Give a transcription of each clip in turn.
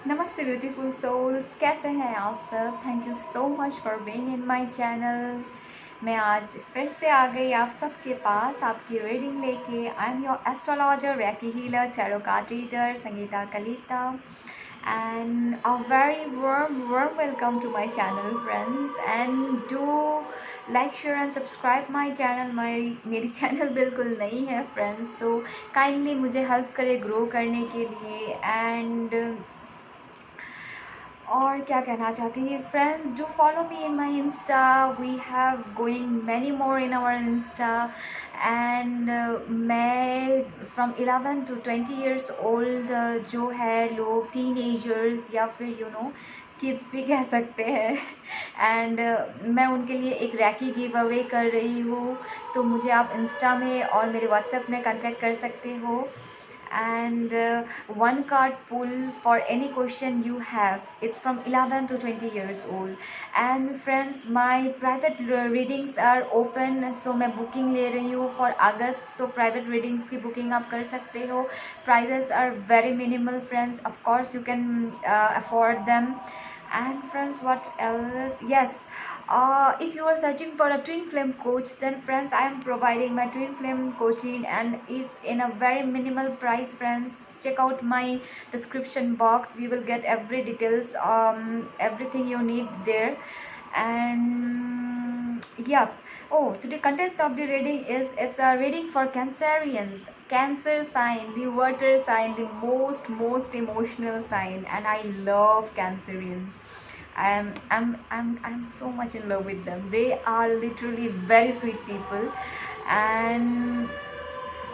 नमस्ते beautiful souls, कैसे हैं आप सब। Thank you so much for being in my channel. मैं आज फिर से आ गई आप सबके पास आपकी रीडिंग लेके। I am your astrologer, recce healer, tarot card reader Sangeeta Kalita, and a very warm welcome to my channel friends, and do like, share and subscribe my channel। मेरी चैनल बिल्कुल नई है फ्रेंड्स, सो काइंडली मुझे help करें grow करने के लिए। And और क्या कहना चाहती है friends, do follow me in my Insta. We have going many more in our Insta. And मैं फ्रॉम 11 to 20 ईयर्स ओल्ड जो है लोग, टीन एजर्स या फिर किड्स भी कह सकते हैं। एंड मैं उनके लिए एक रैकी गिव अवे कर रही हूँ, तो मुझे आप इंस्टा में और मेरे व्हाट्सएप में कांटेक्ट कर सकते हो। And one card pull for any question you have. It's from 11 to 20 years old. And friends, my private readings are open, so मैं booking ले रही हूँ for August, so private readings की booking आप कर सकते हो। Prices are very minimal friends, of course you can afford them। And friends, what else? Yes, if you are searching for a twin flame coach, then friends, I am providing my twin flame coaching, and is in a very minimal price friends. Check out my description box, you will get every details, everything you need there। And yeah, oh, today content of the reading is, it's a reading for Cancerians, Cancer sign, the water sign, the most emotional sign, and I love Cancerians। I'm so much in love with them. They are literally very sweet people. And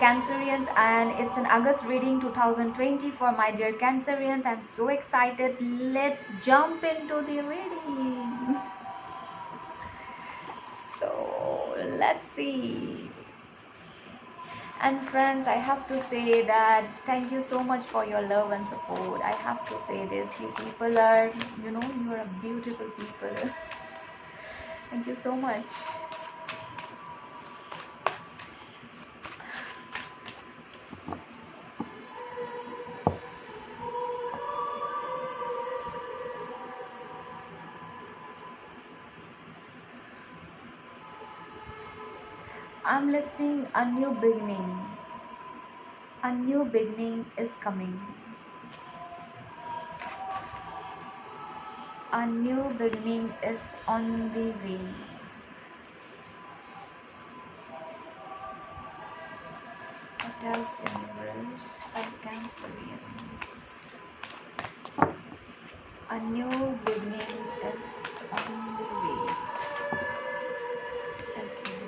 Cancerians, and it's an August reading 2020 for my dear Cancerians. I'm so excited. Let's jump into the reading. So let's see. And friends, I have to say that thank you so much for your love and support. I have to say this, you people are, you are a beautiful people. Thank you so much. I'm listening. A new beginning. A new beginning is coming. A new beginning is on the way. What else, universe? By Cancerians. A new beginning is on the way. Okay.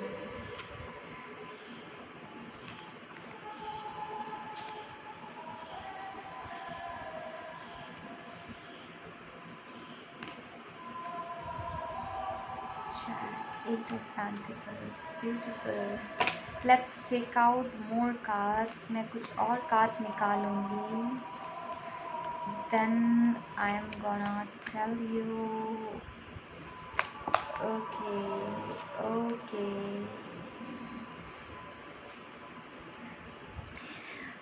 Eight of Pentacles, beautiful। Let's take out more cards। मैं कुछ और cards निकालूंगी। Then I am gonna tell you। Okay।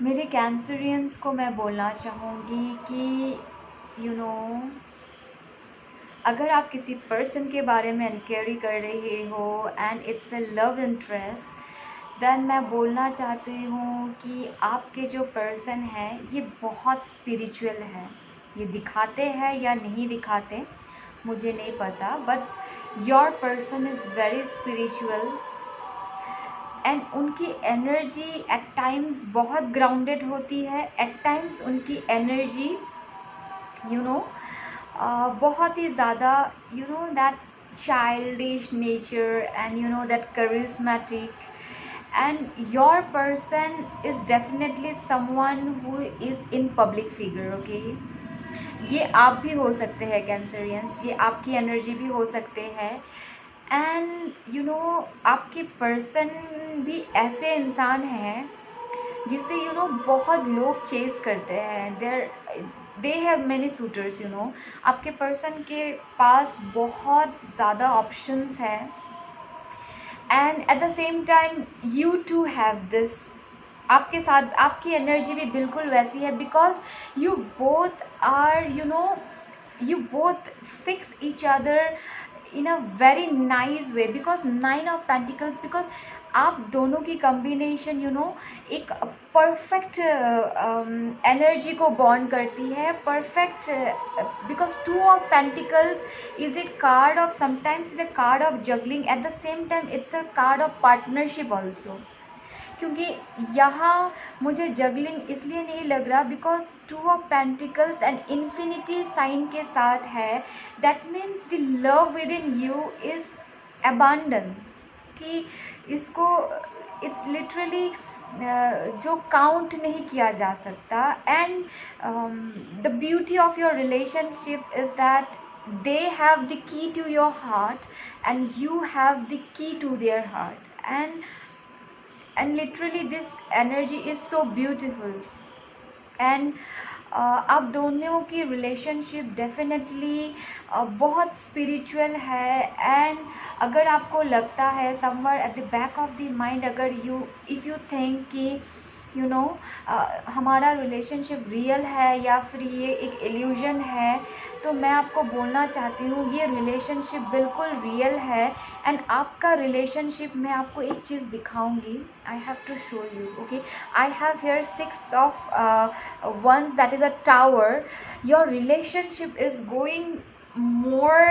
मेरे कैंसरियंस को मैं बोलना चाहूँगी कि अगर आप किसी पर्सन के बारे में इंक्वायरी कर रहे हो and it's a love interest, then मैं बोलना चाहती हूँ कि आपके जो पर्सन है ये बहुत स्पिरिचुअल है। ये दिखाते हैं या नहीं दिखाते मुझे नहीं पता, but your person is very spiritual. And उनकी एनर्जी एट टाइम्स बहुत ग्राउंडेड होती है, एट टाइम्स उनकी एनर्जी बहुत ही ज़्यादा that childish nature, and that charismatic। and your person is definitely someone who is in public figure, okay। ये आप भी हो सकते हैं कैंसरियंस, ये आपकी एनर्जी भी हो सकते हैं। एंड आपके पर्सन भी ऐसे इंसान हैं जिसे बहुत लोग चेस करते हैं। They have many suitors. आपके पर्सन के पास बहुत ज़्यादा ऑप्शंस हैं, and at the same time you too have this. आपके साथ आपकी एनर्जी भी बिल्कुल वैसी है, because you both are you both fix each other in a very nice way, because 9 of Pentacles, because आप दोनों की कॉम्बिनेशन एक परफेक्ट एनर्जी को बॉन्ड करती है, perfect, because 2 of Pentacles is a card of, sometimes is a card of juggling, at the same time it's a card of partnership also. क्योंकि यहाँ मुझे जगलिंग इसलिए नहीं लग रहा because 2 of Pentacles and infinity sign के साथ है। That means the love within you is abundance, कि इसको इट्स लिटरली जो काउंट नहीं किया जा सकता। And the beauty of your relationship is that they have the key to your heart and you have the key to their heart, and literally this energy is so beautiful। and आप दोनों की relationship definitely बहुत spiritual है। And अगर आपको लगता है somewhere at the back of the mind, अगर इफ़ यू थिंक कि हमारा रिलेशनशिप रियल है या फिर ये एक इल्यूजन है, तो मैं आपको बोलना चाहती हूँ ये रिलेशनशिप बिल्कुल रियल है। एंड आपका रिलेशनशिप, मैं आपको एक चीज़ दिखाऊंगी, I have to show you. Okay, I have here 6 of Wands, that is a tower. Your relationship is going more,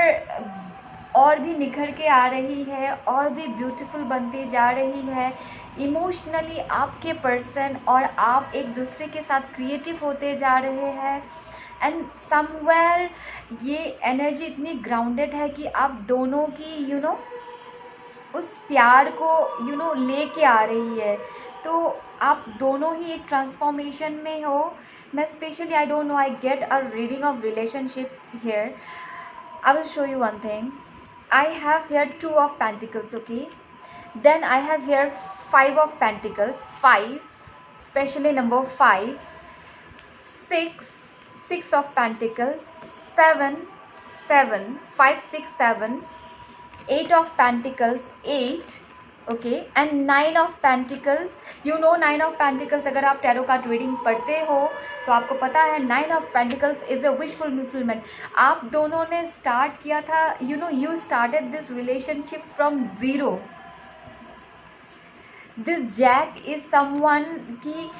और भी निखर के आ रही है, और भी ब्यूटीफुल बनती जा रही है। इमोशनली आपके पर्सन और आप एक दूसरे के साथ क्रिएटिव होते जा रहे हैं। एंड समवेयर ये एनर्जी इतनी ग्राउंडेड है कि आप दोनों की उस प्यार को लेके आ रही है। तो आप दोनों ही एक ट्रांसफॉर्मेशन में हो। मैं specially, I don't know, I get a reading of relationship here. I will show you one thing. I have here 2 of Pentacles, okay? Then I have here 5 of Pentacles, 5, especially number 5, 6 of Pentacles, 7, 7, 5, 6, 7, 8 of Pentacles, 8, okay, and 9 of Pentacles। 9 of Pentacles, अगर आप tarot card reading पढ़ते हो तो आपको पता है 9 of Pentacles is a wish fulfilment. आप दोनों ने स्टार्ट किया था, you started this relationship from zero. This Jack is someone कि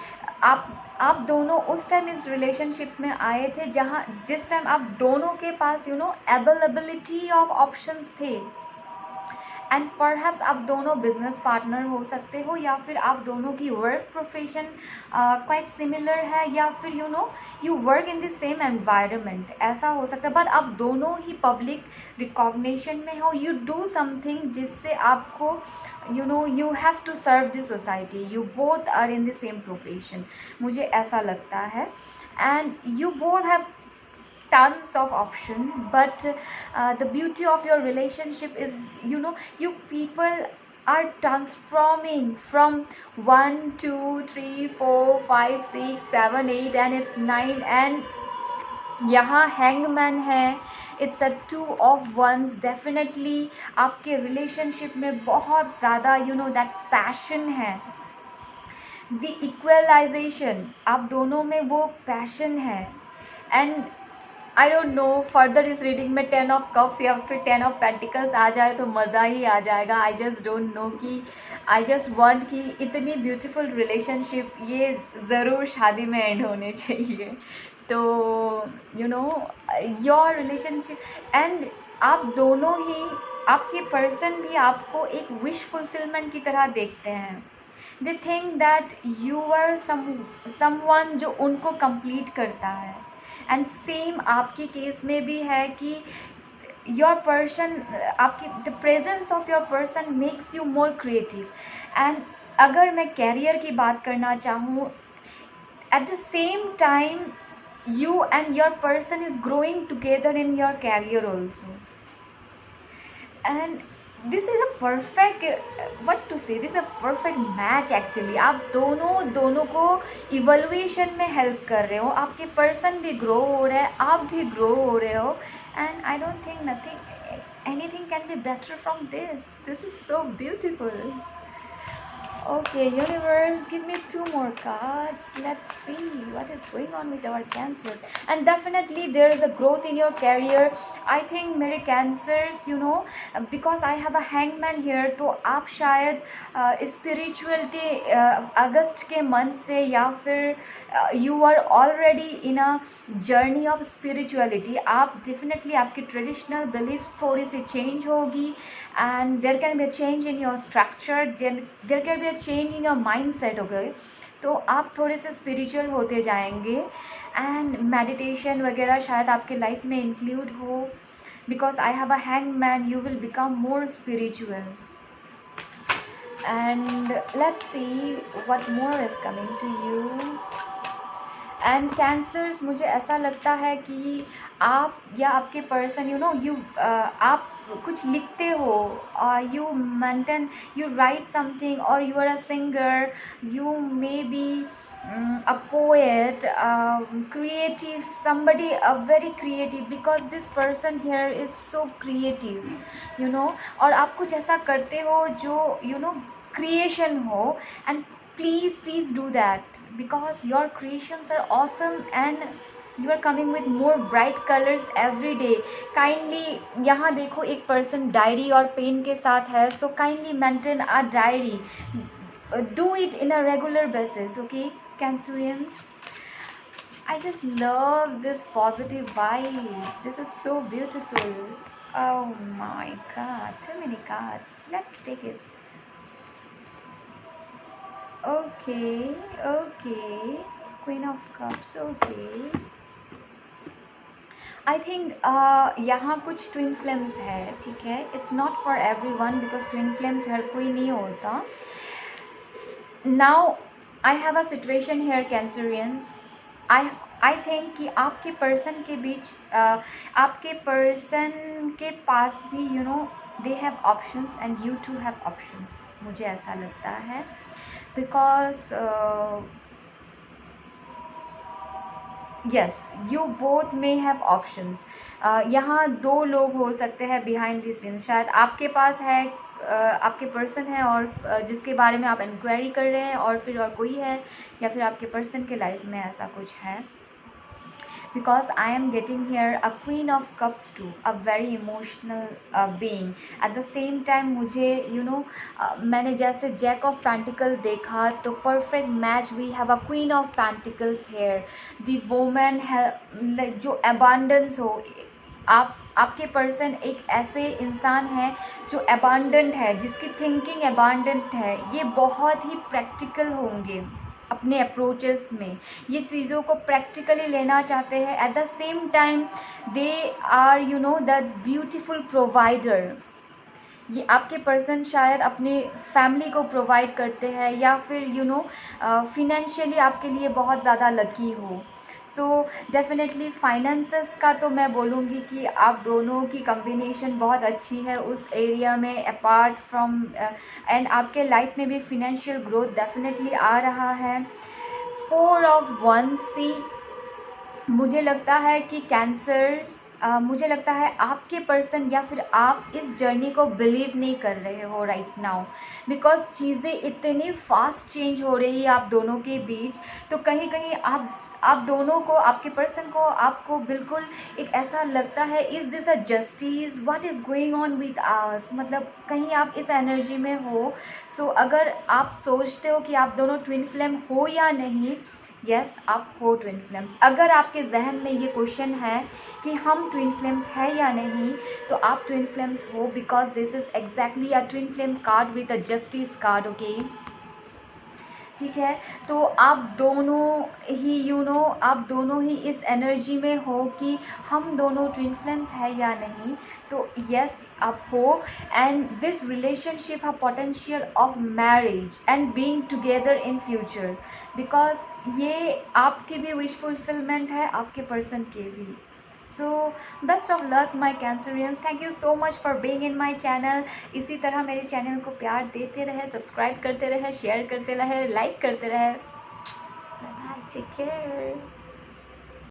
आप दोनों उस टाइम इस रिलेशनशिप में आए थे जिस टाइम आप दोनों के पास अवेलेबिलिटी ऑफ ऑप्शंस थे। एंड परहैप्स आप दोनों बिजनेस पार्टनर हो सकते हो, या फिर आप दोनों की वर्क प्रोफेशन क्वाइट सिमिलर है, या फिर you work in the same environment, ऐसा हो सकता है। बट आप दोनों ही पब्लिक रिकॉग्निशन में हो, यू डू समथिंग जिससे आपको you have to serve the society, you both are in the same profession, मुझे ऐसा लगता है। And you both have tons of option, but the beauty of your relationship is you people are transforming from 1 2 3 4 5 6 7 8 and it's 9, and यहाँ hangman है, it's a 2 of Wands। Definitely आपके relationship में बहुत ज़्यादा दैट पैशन है, the equalisation, आप दोनों में वो पैशन है। And I don't know, further इस रीडिंग में 10 of Cups या फिर 10 of Pentacles आ जाए तो मज़ा ही आ जाएगा। आई जस्ट डोंट नो कि आई जस्ट वांट कि इतनी ब्यूटीफुल रिलेशनशिप ये ज़रूर शादी में एंड होने चाहिए। तो योर रिलेशनशिप, एंड आप दोनों ही, आपके पर्सन भी आपको एक विश फुलफिलमेंट की तरह देखते हैं। They think that you are someone जो उनको कंप्लीट करता है। एंड सेम आपके केस में भी है कि योर पर्सन, आपकी the presence of your person makes you more creative. And अगर मैं कैरियर की बात करना चाहूँ, eight the same time you and your person is growing together in your career also, and this is a perfect what to say, this is a perfect match actually। आप दोनों को evolution में help कर रहे हो, आपके person भी grow हो रहा है, आप भी ग्रो हो रहे हो। And I don't think anything can be better from this is so beautiful. Okay, universe, give me two more cards. Let's see what is going on with our Cancer. And definitely there is a growth in your career. I think मेरे Cancers, you know, because I have a hangman here, तो आप शायद spirituality अगस्त के month से या फिर you are already in a journey of spirituality. आप definitely आपकी traditional beliefs थोड़ी सी change होगी, and there can be a change in your structure, then there can be a change in your mindset. Okay, तो आप थोड़े से spiritual होते जाएंगे, एंड मेडिटेशन वगैरह शायद आपके लाइफ में इंक्लूड हो, because I have a hangman, you will become more spiritual. And let's see what more is coming to you. And Cancers, मुझे ऐसा लगता है कि आप या आपके पर्सन, यू नो, आप कुछ लिखते हो, you maintain, you write something, और you are a singer, you may be a poet, creative, somebody very creative, because this person here is so creative, you know. और आप कुछ ऐसा करते हो जो you know creation हो, and please do that, because your creations are awesome and you are coming with more bright colors every day. Kindly यहाँ देखो, एक person डायरी और पेन के साथ है, so kindly maintain a diary. Do it in a regular basis, okay, Cancerians. I just love this positive vibe. This is so beautiful. Oh my god, too many cards. Let's take it. Okay, Queen of Cups. Okay, I think यहाँ कुछ twin flames है, ठीक है. It's not for every one, because twin flames हर कोई नहीं होता. Now I have a situation here Cancerians. I think कि आपके पर्सन के बीच, आपके पर्सन के पास भी you know they have options and you too have options. मुझे ऐसा लगता है, because yes, you both may have options. यहाँ दो लोग हो सकते हैं बिहाइंड द सीन्स. शायद आपके पास है, आपके पर्सन है, और जिसके बारे में आप इंक्वायरी कर रहे हैं, और फिर और कोई है, या फिर आपके पर्सन के लाइफ में ऐसा कुछ है. because I am getting here a Queen of Cups too, a very emotional being. At the same time मुझे मैंने जैसे Jack of Pentacles देखा, तो perfect match. We have a Queen of Pentacles here. The woman है जो abundance हो. आपके person एक ऐसे इंसान है जो अबांडेंट है, जिसकी थिंकिंग अबांडेंट है. ये बहुत ही प्रैक्टिकल होंगे अपने अप्रोचेस में, ये चीज़ों को प्रैक्टिकली लेना चाहते हैं. At the same time they are the beautiful provider. ये आपके पर्सन शायद अपने फैमिली को प्रोवाइड करते हैं, या फिर फिनेंशियली आपके लिए बहुत ज़्यादा लकी हो. सो डेफिनेटली फाइनेंसेस का तो मैं बोलूँगी कि आप दोनों की कम्बिनेशन बहुत अच्छी है उस एरिया में. अपार्ट फ्रॉम एंड आपके लाइफ में भी फिनेंशियल ग्रोथ डेफिनेटली आ रहा है. 4 of Wands. सी मुझे लगता है कि कैंसर्स, मुझे लगता है आपके पर्सन या फिर आप इस जर्नी को बिलीव नहीं कर रहे हो राइट नाउ, बिकॉज चीज़ें इतनी फास्ट चेंज हो रही है आप दोनों के बीच. तो कहीं कहीं आप दोनों को, आपके पर्सन को, आपको बिल्कुल एक ऐसा लगता है, is this a justice, what is going on with us. मतलब कहीं आप इस एनर्जी में हो. सो अगर आप सोचते हो कि आप दोनों ट्विन फ्लेम हो या नहीं, यस आप हो ट्विन फ्लेम्स. अगर आपके जहन में ये क्वेश्चन है कि हम ट्विन फ्लेम्स है या नहीं, तो आप ट्विन फ्लेम्स हो, because this is exactly a twin flame card with a justice card. Okay, ठीक है. तो आप दोनों ही आप दोनों ही इस एनर्जी में हो कि हम दोनों ट्विन फ्लेम्स है या नहीं. तो यस आप हो, एंड दिस रिलेशनशिप है potential of marriage and being together in future, because ये आपकी भी विश फुलफिलमेंट है, आपके पर्सन के भी. So best of luck my Cancerians. Thank you so much for being in my channel. इसी तरह मेरे चैनल को प्यार देते रहे, सब्सक्राइब करते रहे, शेयर करते रहे, लाइक करते रहे. Take care.